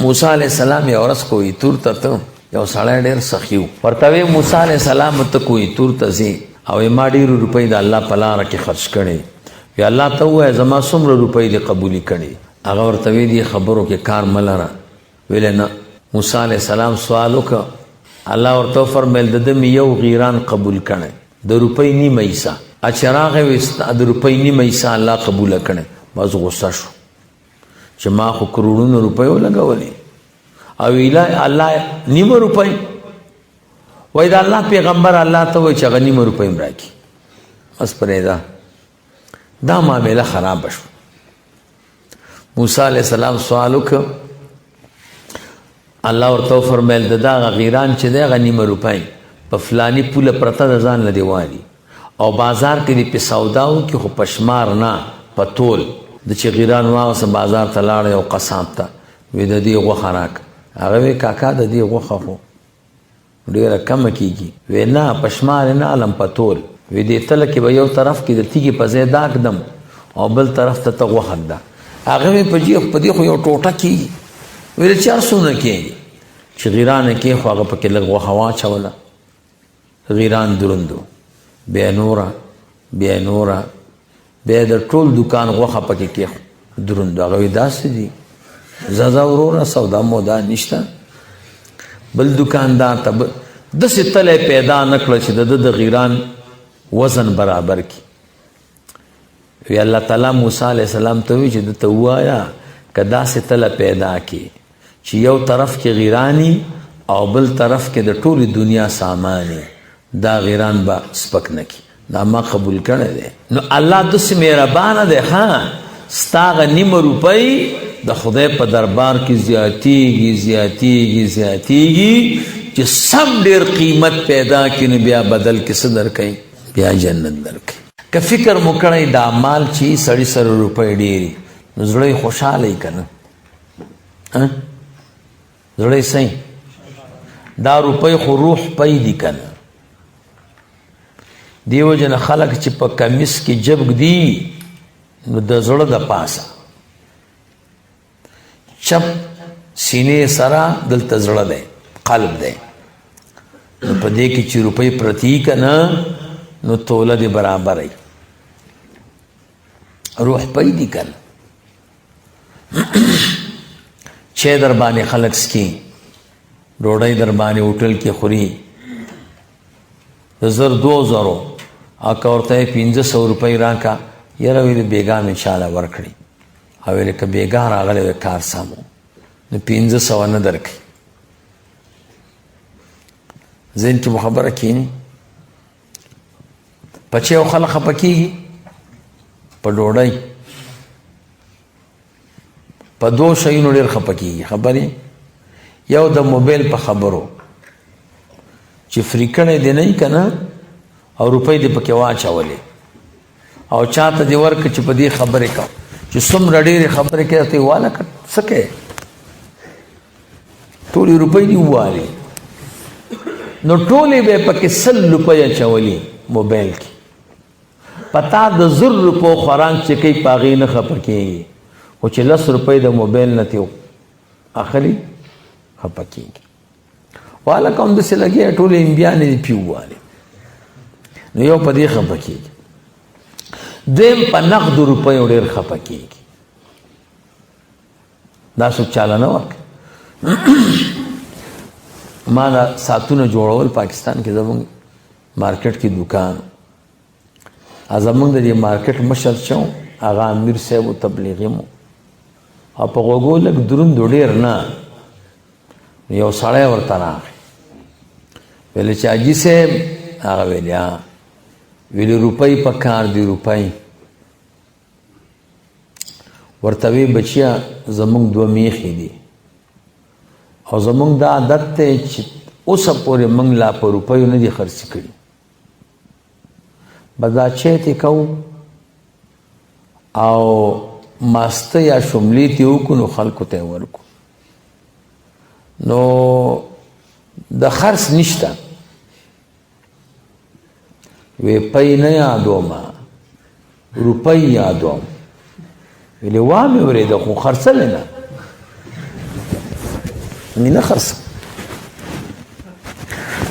موسی علیہ السلام یو ورځ کوی تور ته یو سړی ډېر سخي و ورته وی موسی علیہ السلام ته کوی تور ته ځي او ما ډېرې روپۍ د الله په لاره کې خرچ کړې وی الله ته ووایه زما څومره روپۍ دې قبولې کړې هغه ورته وی دې خبرو کې کار مه لره ویلې نه موسی علیہ السلام سوال وکړه الله ورته وفرمیل د ده مې یو غیران قبول کړی د روپۍ نیمه حصه چې راغی وی د روپۍ نیمه حصه الله قبوله کړی بس غصه شو چې ما خو کروڑونو روپۍ ولګولې او الله نیمه روپۍ وای دا الله پیغمبر الله ته وای چې هغه نیمه روپۍ م راکړي بس پرېږده دا معامله خرابه شو موسی علیہ السلام سوال وکړ الله ورته وفرمیل د دغه غیران چې دی هغه نیمه روپۍ په فلاني پوله پرته د ځان له دې والي او بازار کې دې په سودا وکړي خو په شمار نه په تول د چې غیران واغسه بازار ته لاړی او قصاب ته وی د دې غوښه راکړه هغه وی کاکا د دې غوښه خو ډېره کمه کېږي وی نه په شمار یې نه علم په تول وی دې تله کې به یو طرف کې د تیږې په ځای داغ دم او بل طرف ته ته غوښه ږده هغه وی په دې خو یو ټوټه کېږي وی د چا څومره کېږي چې غیران یې کې خو هغه پکې لږ غوښه واچوله غیران دروندو بیا نوره بیا نوره بیا د ټول دکان غوښه پکې کې دروندو هغه وی داسې دي زه وروره سودا مودا نشته بل دکاندار ته داسې تلی پیدا نه کړه چې د ده د غیران وزن برابر کړي وی الله تعالی موسی علیہ السلام ته وی چې ده ته ووایه که داسې تله پیدا کړي چې یو طرف کې غیرانی او بل طرف کې د ټولې دنیا سامانې دا غیران به سپک نه کړي دا ما قبول کړی دی نو الله داسې مهربانه دی ها ستا هغه نیمه روپۍ د خدای په دربار کې زیاتیږي زیاتیږي زیاتیږي چې سم ډېر قیمت پیدا کړي نو بیا بدل کې څه درکوي بیا جنت درکوي که فکر مو کړی دا مال چې سړي سره روپۍ ډېري نو زړه یې خوشحاله یي که نه زړه یې صحیح دا روپۍ خو روح پی دي که نه دیو جن خلق چې په کمیس کې جبګ دي نو د زړه د پاسه چپ سینې سره دلته زړه دی قلب دی نو په دې کې چې روپۍ پرتی که نه نو توله دې برابر روح پی دي که نه چای در باندې خلق سکي ډوډۍ در باندې هوټل کې خوري د 2,000 اکه ورته یې 1500 روپۍ راکړه یاره ویلې بېګا مې چاله ورکړي او ویلې که بېګا راغلی وی کار سمو نو 1500 نه درکړي ذهن کې مو خبره کښېني په چای او خلک خفه کېږي په ډوډۍ په 2 شیونو ډېر خفه کېږي خبرې یو د موبایل په خبرو چې فری کړی دی نه که نه او روپۍ دې پکې واچولې او چاته دې ورکړه چې په دې خبرې کوه چې څومره ډېرې خبرې کوي ته یې واله کړه څه کوې ټولې روپۍ دې ووالې نو ټولې به یې پکې 100 روپۍ اچولې موبایل کې په تا د 1000 روپو خوراک چې کوي په هغې نه خفه کېږي خو چې 10 روپۍ د موبایل نه تې اخلي خفه کېږي والا کوم داسې لګي ټولې امبیانې دې پې ووالې نو یو په دې خفه کېږي دویم په نقدو روپیو ډېر خفه کېږي دا څوک چاله نه ورکړي ما دا ساعتونه جوړول پاکستان کې زموږ مارکیټ کې دکان زموږ د دې مارکیټ مشر چې و هغه امیر صاحب و تبلیغي مو او په غوږو لږ دروند ډېر نه یو سړی ورته راغی ویلې چې حاجي صاحب هغه ویلې ویلې روپۍ په کار دی روپۍ ورته وی بچیا زموږ 2 میخې دي او زموږ دا عادت دی چې اوسه پورې موږ لا په روپیو نه دي خرڅ کړي بس دا چیتې کوو او ماسته یا شملې تې وکړو نو خلکو ته یې ورکو نو د خرڅ نشته وی پی نه یادومه روپۍ یادوم ویلې وامې ورېده خو خرڅلې نه نه خرڅ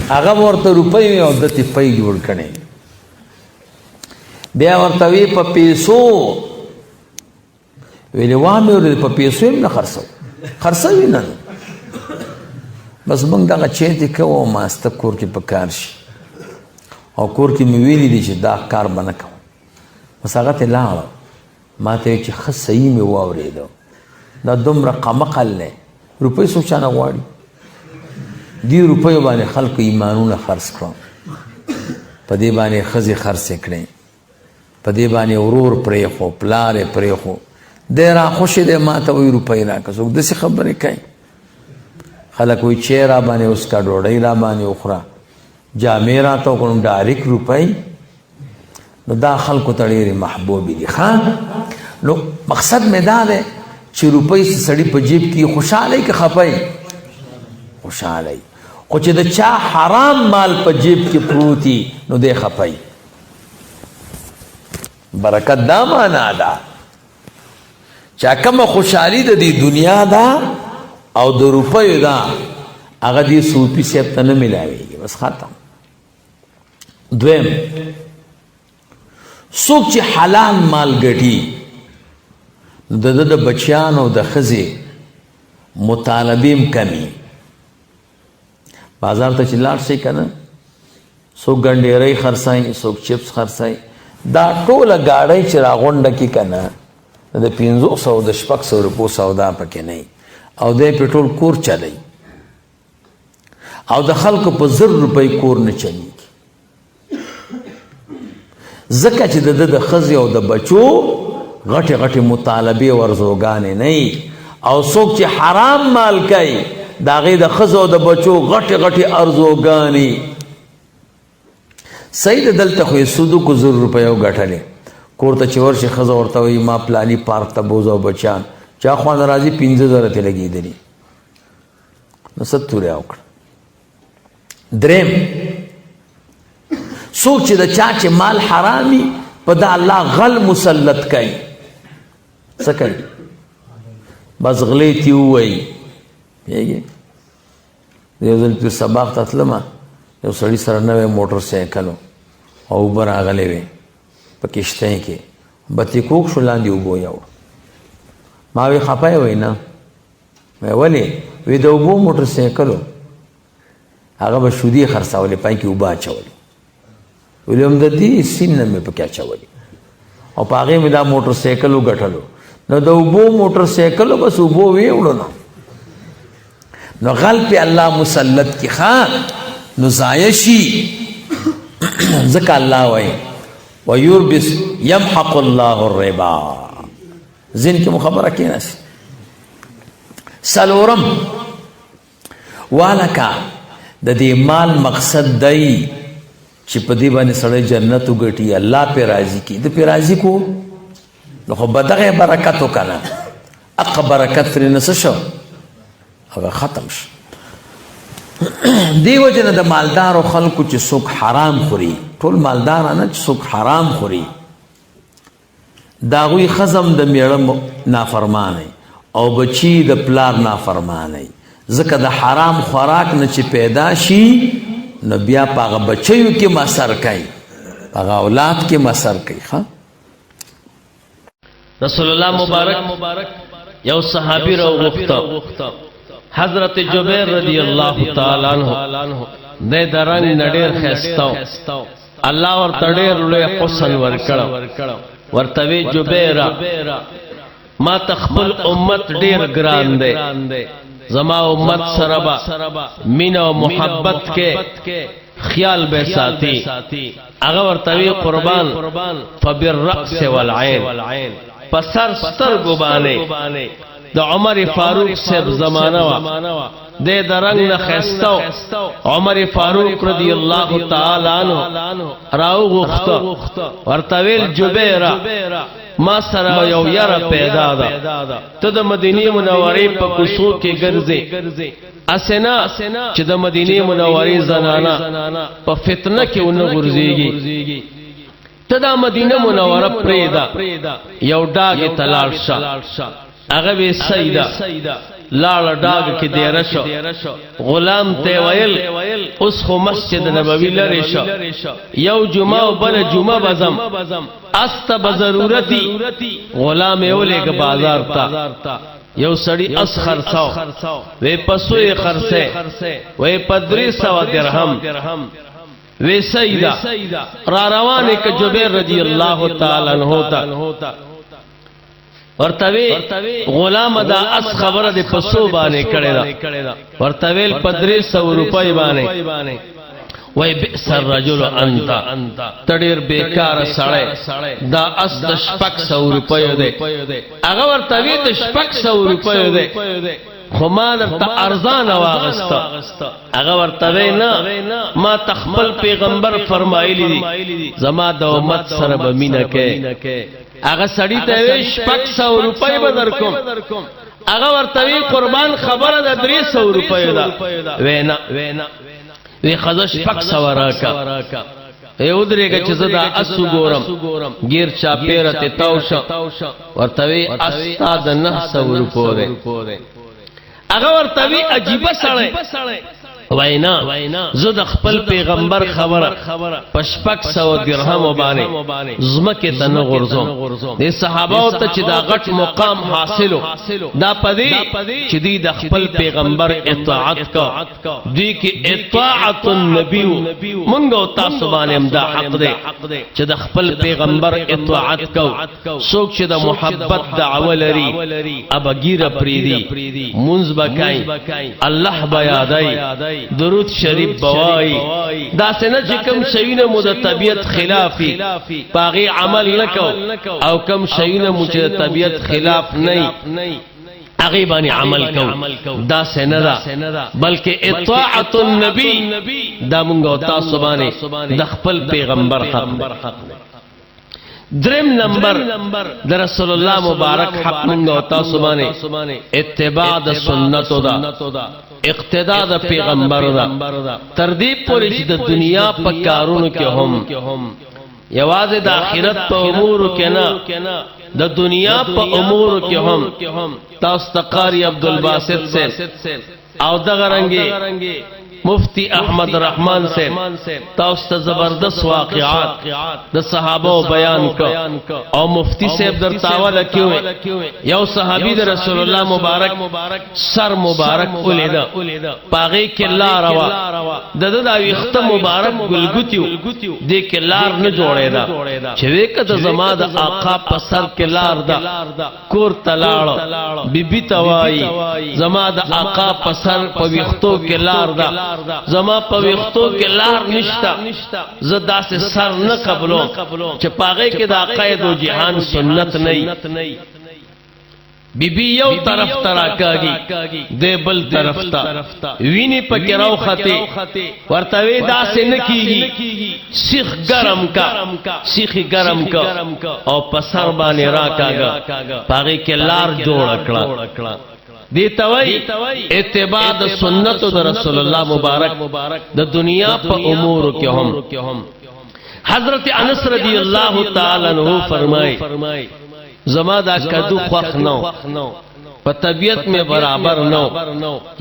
هغه ورته روپۍ او دته پي جوړ کړي بیا ورته وی په پیسو ویلې وامه ور په پیسو نه خرڅوي نه بس موږ دغه چېرته کوو ماسته کور کې په کار شي او کور کې مې ویلي دي چې دا کار به نه کوم بس هغه ته لاړه ما ته چې ښه صحیح مې واورېده دا دومره قمقل دی روپۍ څوک چا نه غواړي دې روپیو باندې خلکو ایمانونه خرڅ کړه په دې باندې ښځې خرڅې کړې په دې باندې ورور پرېښو پلار یې پرېښو دی راخوشې دی ما ته وایي روپۍ راکړه څوک داسې خبرې کوي خلک وایي چای را باندې اوس کا ډوډۍ را باندې وخوره جامې راته وکړم ډایرک روپۍ نو دا خلکو ته ډېرې محبوبې دي ښه نو مقصد مې دا دی چې روپۍ سړي په جیب کې خوشحاله که خفه خوشحاله خو چې د چا حرام مال په جیب کې پروتي نو دی خفه برکت دا معنا ده چا کومه خوشحالي د دې دنیا ده او د روپیو ده هغه دې صوفي صاحب ته نه ملاویږي بس ختم دویم څوک چې حلال مال ګټي نو د بچیانو د ښځې مطالبې هم کمي بازار ته چې لاړ شي که نه څوک ګنډېرۍ خرڅوي څوک چپس خرڅوي دا ټوله ګاډۍ چې راغونډه کړي که نه د 500 د 600 روپو سودا پکې نه او دی پې ټول کور چلی او د خلکو په 1000 روپۍ کور نه چلیږي ځکه چې د ښځې او د بچو غټې غټې مطالبې ورزوګانې نه او څوک چې حرام مال کوي د هغې د ښځو او د بچو غټې غټې ارزوګانې صحیح ده دلته خو یې سودو کو 1000 روپۍ ګټلې کور ته چې ورشي ښځه ورته وایي ما پلاني پارک ته بوځه او بچیان چا خوا نه راځي 50,000 ته لګېدلي نو څه تورې وکړه دریم څوک چې د چا چې مال حرامي په دا الله غل مسلط کوي څه کوي بس غلی تې ووایي پوهېږې یو ځل پیر سباق ته تلمه یو سړي سره نوی موټر سایکل او اوبه راغلی وې په کښتۍ کې بتې کوږ شو لاندې اوبو یوړ ما وی خفه یې وایي نه ولې وی د اوبو موټر سایکلو هغه به شودې خرڅولې پای کې اوبه اچولې ویلې هم د دې سین نه مې پکې اچولې او په هغې مې دا موټر سایکل وګټلو نو د اوبو موټر سایکلو بس اوبو ویوړو نو غل پې الله مسلط کې ښه نو ضایع شي ځکه الله وایي ویوربس یمحق الله الربا ذهن کې مو خبره کېناست څلورم والکه د دې مال مقصد دی چې په دې باندې سړی جنت وګټي الله پې راضي کړي د پې راضي کو نو خو به دغه برکت وکنه اقه برکت ترې نه څه شو هغه ختم شو دی وجه نه د مالدارو خلکو چې څوک حرام خوري ټول مالدارانه چې څوک حرام خوري د هغوی ښځم د میړه نافرمانی او بچي د پلار نافرمانی ځکه د حرام خوراک نه چې پیدا شي نو بیا په هغه بچیو کې مصر کوي په هغه اولاد کې مصر کوي ښه رسول الله مبارک یو صحابي راوغوښته حضرت جبیر رضی الله تعالی عنہ د درنګ نډیر خستاو الله ورته ډیر لوی حسن ورکړو ورته وی جبیر ما تخبل امت ډیر ګران دی زما امت سره با مینا او محبت کې خیال به ساتي هغه ورته وی قربان فبالرأس والعين پسر سترګو باندې د عمر فاروق صاحب زمانہ وا د درنګ نه خستاو عمر فاروق رضی الله تعالی عنہ راو غخته ورته ویل جبیر ما سره یو یاره پیدا ده ته د مدینه منورې په کوڅو کې ګرځې اسنا چې د مدینه منورې زنانا په فتنه کې ونه غورځيږي ته د مدینه منوره پرېدا یو ډاګه تلال شه هغه وی سیدا لاړ ډاګ کې دیره شو غلام ته ویل اوس خو مسجد نبوي لري شو یو جمعه او بل جمعه بزم است بضرورتي غلام یې ولېګ بازار ته یو سړی اس خرڅاو وې پسوې خرڅه وې 300 درهم وې سیدا را روانه ک جبیر رضی الله تعالی عنہ تا ورتوی غلام دا اس خبره د پسو باندې کړه دا ورتویل 300 روپۍ باندې وای بئس الرجل انت تډیر بیکار سړی دا اس د 600 روپۍ دی هغه ورتوی د 600 روپۍ دی خو ما درته ارزان واغست هغه ورتوی نه ما تخپل پیغمبر فرمایلی دي زما د امت سره به مینه کې هغه سړی ته 600 روپۍ به درکوم هغه ورتوی قربان خبره د 300 روپۍ ده وینا وی خزش 600 راکا یو درېګه چې زدا اسو ګورم غیر چا پیرته تاوشا ورتوی استاد 900 روپۍ ده هغه ورتوی عجیب سړی وینا زه د خپل پیغمبر خبره پشپک 100 درهم باندې زمکه ته نه غرزم د صحابه ته چې دا غټ مقام حاصلو دا پدې چې دی د خپل پیغمبر اطاعت کا دی کې اطاعت النبی مونږ تاسو باندې هم دا حق دی چې د خپل پیغمبر اطاعت کو څوک چې د محبت دعوه لري ابګیره پریدي منځ بکای الله بیادای درود شریف بوای دا څنګه چې کوم شیونه مو د طبیعت خلافي باغی عمل نکو او کوم شیونه مو چې د طبیعت خلاف نه هغه باندې عمل کو دا څنګه دا بلکې اطاعت النبی دا مونږ تاسو باندې د خپل پیغمبر حق درم نمبر در رسول الله مبارک حق مونږ تاسو باندې اتباع د سنتو دا اقتداء د پیغمبر دا تر دې پورې چې د دنیا په کارونو کې هم یوازې د آخرت په امور کې نه د دنیا په امور کې هم تاسو تقاری عبدالباسط سے او دغه رنګي مفتی احمد رحمان سے تاسو ته زبردست واقعات د صحابه بیان کو او مفتی صاحب در تاوله کیوه یو صحابی د رسول الله مبارک سر مبارک ولیدا پاغه کې لار وا د د ویخته مبارک ګلګوتیو د کې لار نه جوړیدا چې وکړه زما د آقا په سر کې لار دا کور تلاړ بیبي توای زما د آقا په سر په ویختو کې لار دا زما په وختو کې لار نشتا زدا سے سر نه قبلو چې پاغه کې دا قید او جهان سنت نه بیبی یو طرف تراکاږي د بل طرف ته ویني پکې راو خته ورتوي دا سے نه کیږي سیخ گرم کا او پسر باندې راکاګه پاغه کې لار جوړ کړه دیتوی اتباع د سنت د رسول الله مبارک د دنیا په امور کې هم حضرت انس رضی الله تعالی عنہ فرمای زما دا کدو خوخ نو په طبیعت میں برابر نو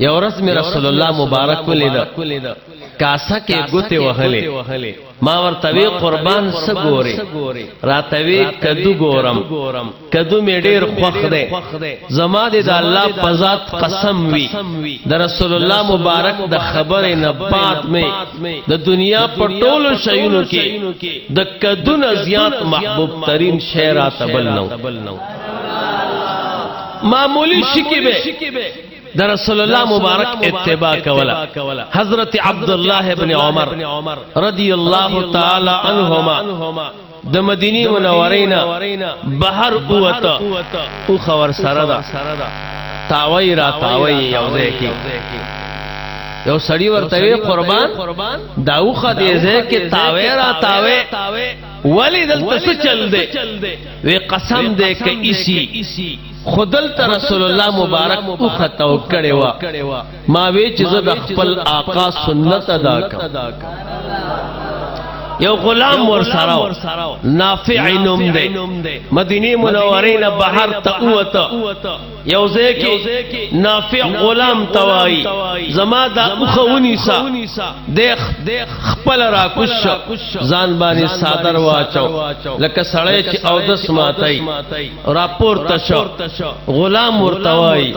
یو ورځ میں رسول الله مبارک ولیدا کاسا کې ګوته وهله ما ورتوی قربان سګوري راتوی کدو ګورم کدو می ډیر خوخ ده زما د الله په ذات قسم وی د رسول الله مبارک د خبره نه بعد می د دنیا په ټولو شیونو کې د کدو نه زیات محبوب ترین شی راتبل نو معمولی شکیبه در رسول الله مبارک اتباع کولا حضرت عبداللہ ابن عمر رضی اللہ تعالی عنہما د مدینی منورینا بہر قوتا او خور سردا تاوی یو دیکی یو سڑی ورتوی قربان داو خدیزے کہ تاوی ولی دلتا سو چل دے وی قسم دے کہ اسی خودل تا رسول اللہ مبارک او خطاو کڑے وا ما ویچ زد اخپل آقا سنت ادا کا یو غلام ورسراو نافع نم دے مدینی منورین بحر تا اوتا یوزے کې نافع غلام توای زما دا مخونی سا دیخ خپل را کوش ځان باندې صادر واچو لکه سړی چې او دس ماتای راپور تشو غلام ورتوای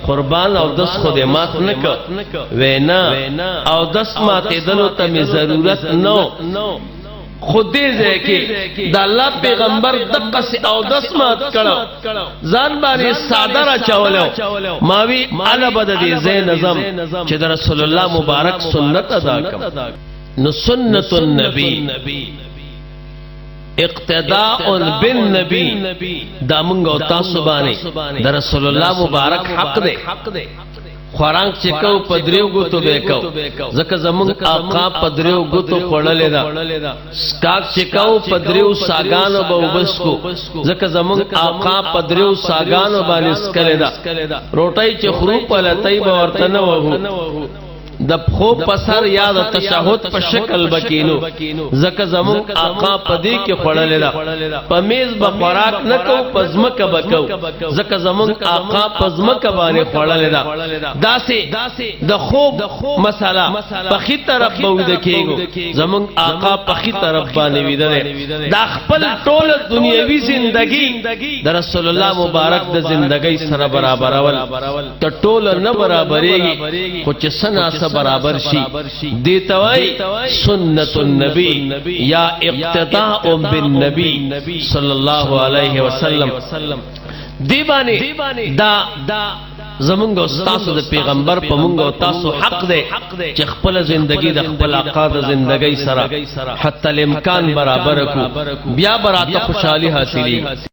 قربان او دس خود مات نک وینا او دس ماتې دلو ته می ضرورت نو خود دې ځکه د الله پیغمبر دغه سي او دس مات کړه ځان باندې صادر اچولو ماوی اعلی بد دې زین نظم چې د رسول الله مبارک سنت ادا کړ نو سنت النبی اقتداء بالنبی دا مونږ او تاسو باندې د رسول الله مبارک حق دی خوراک چې کو پدریو ګوتو به کو زکه زمون آقا پدریو ګوتو پړلې دا سکاک چې کو پدریو ساګانو به وبس کو زکه زمون آقا پدریو ساګانو باندې سکلې دا روټي چې خروپ ولتای به ورته نه وو د خو پسر یاد تشهود په شکل بکینو زکه زمون آقا پدی کې خړلې دا پمیز به خوراک نکو پزمک بکو زکه زمون آقا پزمک باندې خړلې دا داسې د خوب مساله په خي طرف بوده کېګو زمون آقا په خي طرف باندې ویدل دا خپل ټول دنیوي ژوندۍ د رسول الله مبارک د ژوندۍ سره برابرول ته ټول نه برابرېږي خو چې سنا برابر شي دیتوای سنت النبی یا اقتداء بالنبی صلی الله علیه وسلم دی باندې دا زمونږ استاد د پیغمبر په مونږ او تاسو حق دی چې خپل ژوندۍ د خپل آقا د ژوندۍ سره حتی الامکان برابر کو بیا براته خوشحالي حاصلې